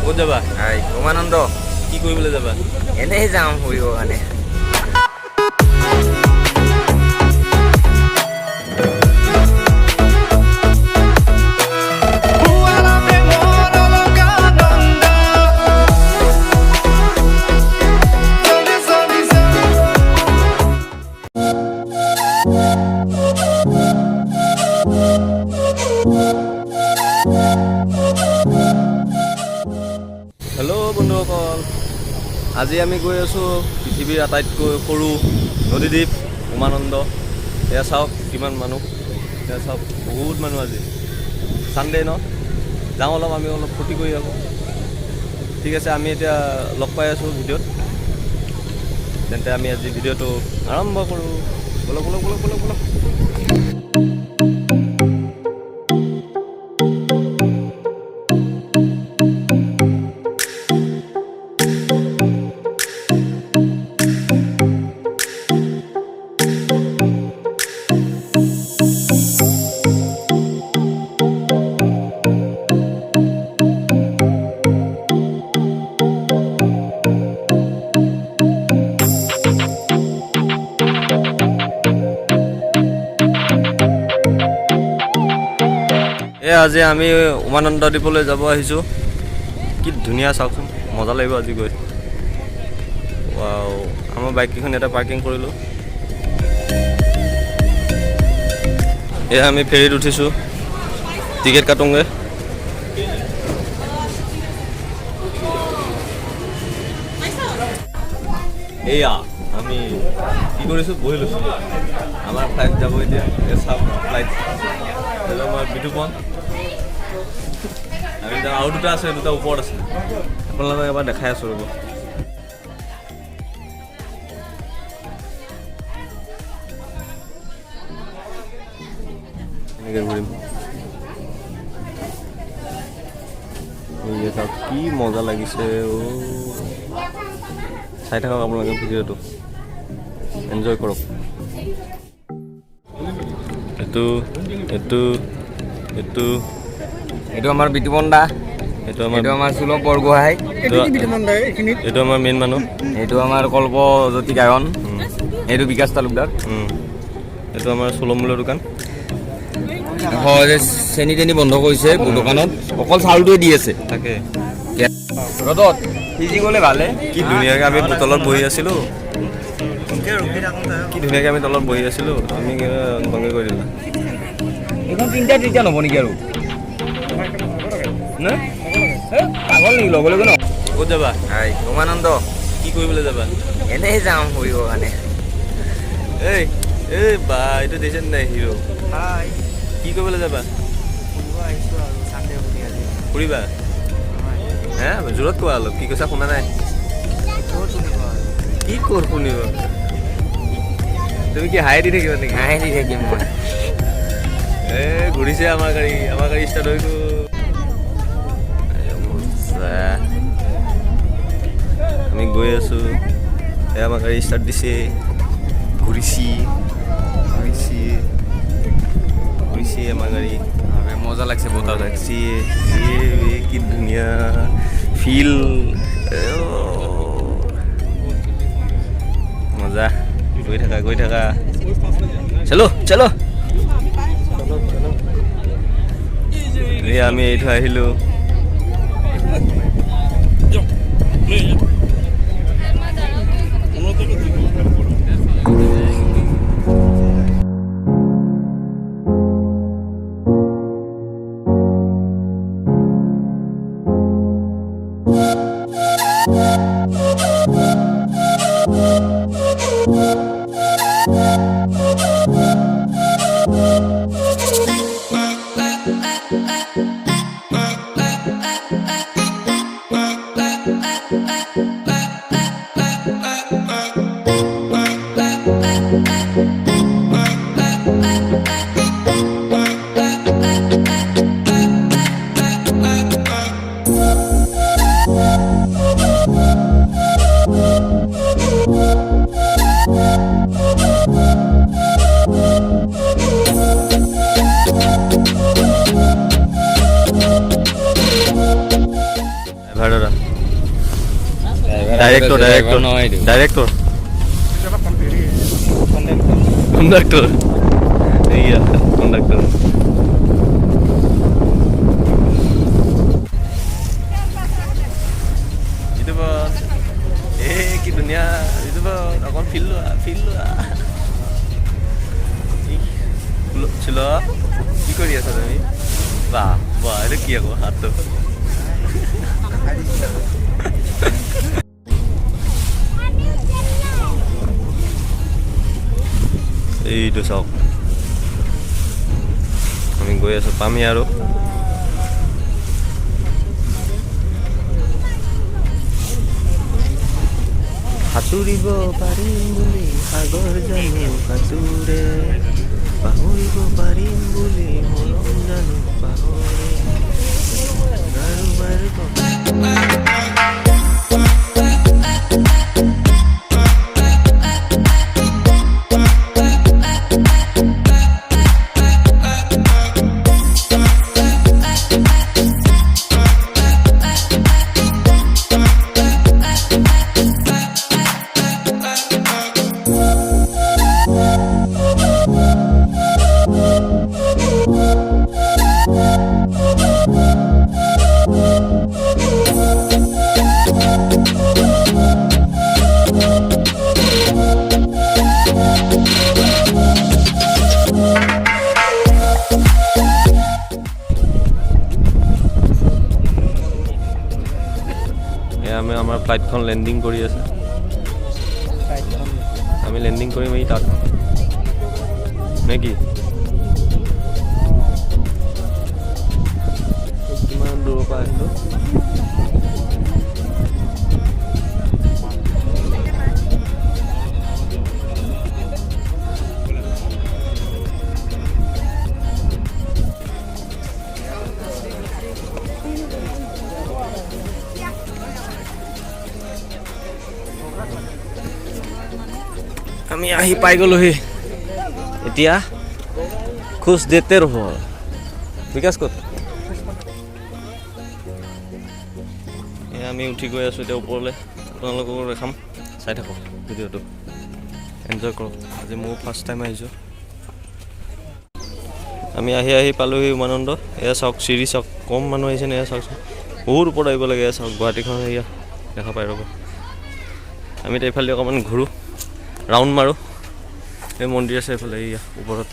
ক'ত যাবা? উমানন্দ। কি কৰিবলৈ যাবা? এনেই যাম ফুৰিবৰ কাৰণে। হেল্ল' বন্ধুসকল, আজি আমি গৈ আছোঁ পৃথিৱীৰ আটাইতকৈ সৰু নদীদ্বীপ উমানন্দ। এয়া চাওক কিমান মানুহ, এয়া চাওক বহুত মানুহ। আজি ছানডে ন, যাওঁ আমি অলপ ফূৰ্তি কৰি আহোঁ। ঠিক আছে, আমি এতিয়া লগ পাই আছোঁ ভিডিঅ'ত। তেন্তে আমি আজি ভিডিঅ'টো আৰম্ভ কৰোঁ। বলক বলক বলক বলক বলক। আজি আমি উমানন্দ দ্বীপলৈ যাব আহিছোঁ। কি ধুনীয়া চাওকচোন, মজা লাগিব আজি গৈ। ৱাও, আমাৰ বাইককেইখন ইয়াতে পাৰ্কিং কৰিলোঁ। এয়া আমি ফেৰীত উঠিছোঁ, টিকেট কাটোঁগৈ। এয়া আমি কি কৰিছোঁ, বহি লৈছোঁ। আমাৰ ফ্লাইট যাব এতিয়া। চাওক ফ্লাইট, মই বিতুপন। আৰু দুটা আছে, দুটা ওপৰত আছে। আপোনালোকক এবাৰ দেখাই আছোঁ ৰ'ব। এনেকৈ ঘূৰিম। চাওক কি মজা লাগিছে। চাই থাকক আপোনালোকে ভিডিঅ'টো, এনজয় কৰক। এইটো আমাৰ বিতুপন দা, এইটো আমাৰ সুলভ বৰগোহাঁই, এইটো আমাৰ মেইন মানুহ, এইটো আমাৰ কল্পজ্যোতি গায়ন, এইটো বিকাশ তালুকদাৰ, এইটো আমাৰ চুলমূলৰ দোকান। চেনি তেনি বন্ধ কৰিছে দোকানত, অকল চাউলটোৱে দি আছে। তাকে ৰ'দত সিজি গ'লে ভালে। কি ধুনীয়াকৈ আমি তলত বহি আছিলোঁ, তুমি ভংগী কৰি দিলা। এইখন তিনিটা নব নেকি আৰু পাগল নেকি ল'ব লাগিব ন? ক'ত যাবা? উমানন্দ। কি কৰিবলৈ যাবা? এনেই যাম ফুৰিবৰ কাৰণে। এই বা এইটো দিছে নাই হিৰো? কি কৰিবলৈ যাবা? ফুৰিবা? হে জোৰত কোৱা অলপ, কি কৈছা শুনা নাই। কি ক'ত শুনিব? তুমি কি হাই দি থাকিবা নেকি? হাঁহি দি থাকিম মই। ঘূৰিছে আমাৰ গাড়ী ষ্টাৰ্ট হৈ গ'ল। আমি গৈ আছোঁ, আমাৰ গাড়ী ষ্টাৰ্ট দিছে। ঘূৰিছে আমাৰ গাড়ী। মজা লাগছে, বতাহ লাগছে। কি ধুনীয়া ফিল, মজা। গৈ থাকা। চলো আমি এইটো আহিলোঁ। ভাড়া ডাইৰেক্টৰ নহয় এইটো ডাইৰেক্টৰ কণ্ডাক্টৰ এইয়া কণ্ডাক্টৰ কি ধুনীয়া অকণ ফিল লোৱা ছিল কি কৰি আছা তুমি বাহ বাহ এইটো কি আকৌ হাতটো এইটো চাওক আমি গৈ আছো পামেই আৰু সাঁতুৰিব পাৰিম বুলি সাগৰ জানো সাঁতোৰে পাহৰিব পাৰিম বুলি মৰম জানো পাহৰে আমি আমাৰ ফ্লাইটখন লেণ্ডিং কৰি আছে আমি লেণ্ডিং কৰিম এই তাত নে কি কিমান দূৰৰ পৰা আহিলোঁ আমি আহি পাই গ'লোহি এতিয়া খুচ দেতে ৰ'ব বিকাশ ক'ত আমি উঠি গৈ আছোঁ এতিয়া ওপৰলৈ আপোনালোককো দেখাম চাই থাকক ভিডিঅ'টো এনজয় কৰক আজি মোৰ ফাৰ্ষ্ট টাইম আহিছোঁ আমি আহি পালোহি উমানন্দ এয়া চাওক চিৰি চাওক কম মানুহ আহিছে নে এয়া চাওকচোন বহুত ওপৰত আহিব লাগে এয়া চাওক গুৱাহাটীখন এয়া দেখা পাই ৰ'ব আমি এতিয়া এইফালে অকণমান ঘূৰোঁ ৰাউণ্ড মাৰোঁ এই মন্দিৰ আছে এইফালে এয়া ওপৰত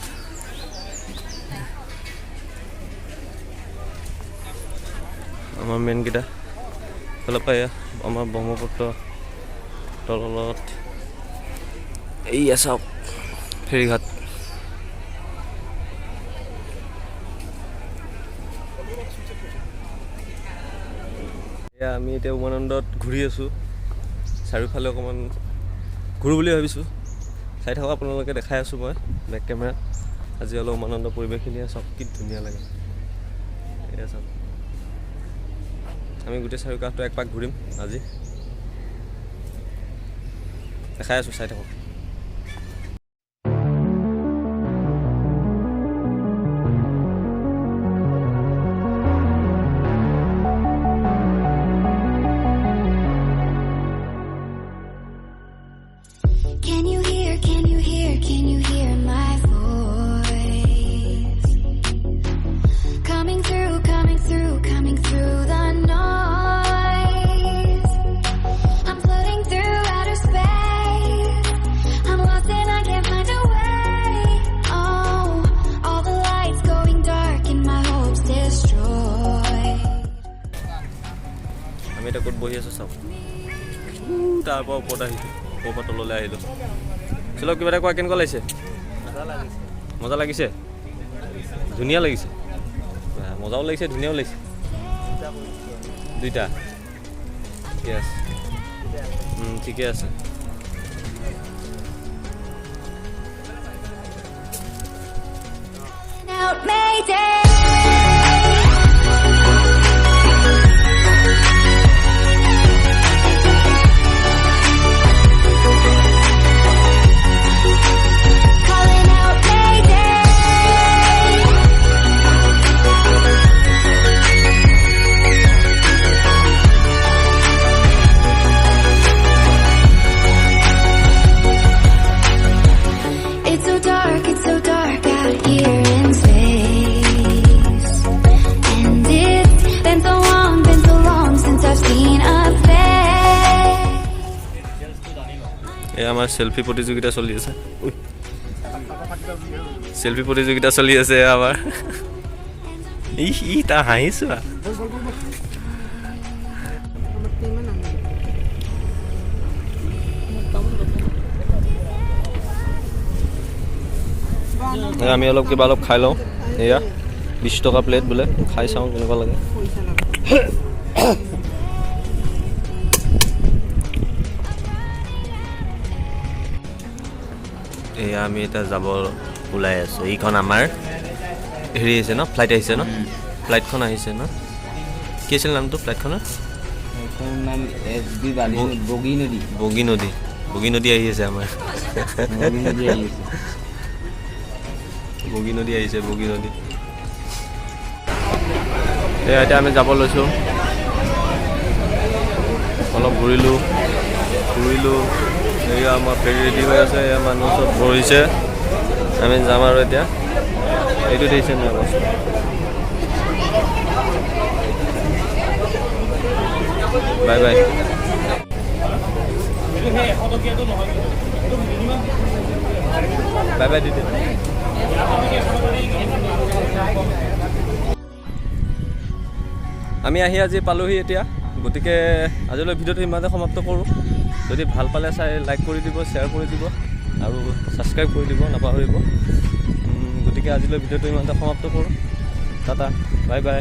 আমাৰ মেইনকেইটা এইফালৰ পৰা এয়া আমাৰ ব্ৰহ্মপুত্ৰ তলত এইয়া চাওক ফেৰীঘাট এয়া আমি এতিয়া উমানন্দত ঘূৰি আছোঁ চাৰিওফালে অকণমান ঘূৰো বুলি ভাবিছোঁ চাই থাকক আপোনালোকে দেখাই আছোঁ মই বেক কেমেৰা আজি অলপ উমানন্দ পৰিৱেশখিনি চাওক কি ধুনীয়া লাগে এয়া চাওক আমি গোটেই চাৰিওকাষটো এক পাক ঘূৰিম আজি দেখাই আছোঁ চাই থাকক আমি এতিয়া ক'ত বহি আছোঁ চাওক তাৰ পৰা ওপৰত আহিছোঁ ওপৰৰ পৰা তললৈ আহিলোঁ চলক কিবা এটা কোৱা কেনেকুৱা লাগিছে মজা লাগিছে ধুনীয়া লাগিছে মজাও লাগিছে ধুনীয়াও লাগিছে দুইটা ঠিকে আছে ঠিকে আছে এয়া আমাৰ চেলফি প্ৰতিযোগিতা চলি আছে চেলফি প্ৰতিযোগিতা চলি আছে আমাৰ ই তাৰ হাঁহিছো আমি অলপ কিবা অলপ খাই লওঁ এয়া 20 টকা প্লেট বোলে খাই চাওঁ কেনেকুৱা লাগে এয়া আমি এতিয়া যাব ওলাই আছোঁ এইখন আমাৰ হেৰি আহিছে ন ফ্লাইট আহিছে ন ফ্লাইটখন আহিছে ন কি আছিল নামটো ফ্লাইটখনৰ বগী নদী আহি আছে আমাৰ বগী নদী আহিছে বগী নদী এয়া এতিয়া আমি যাব লৈছোঁ অলপ ঘূৰিলোঁ এয়া আমাৰ ফেৰি ৰেডি হৈ আছে এয়া মানুহ চব বহিছে আমি যাম আৰু এতিয়া এইটো দিছে নাই বাই বাই বাই বাই দিদি আমি আহি আজি পালোহি এতিয়া গতিকে আজিলৈ ভিডিঅ'টো ইমানতে সমাপ্ত কৰোঁ যদি ভাল পালে চাই লাইক কৰি দিব শ্বেয়াৰ কৰি দিব আৰু ছাবস্ক্ৰাইব কৰি দিব নাপাহৰিব গতিকে আজিলৈ ভিডিঅ'টো ইমানতে সমাপ্ত কৰোঁ টাটা বাই বাই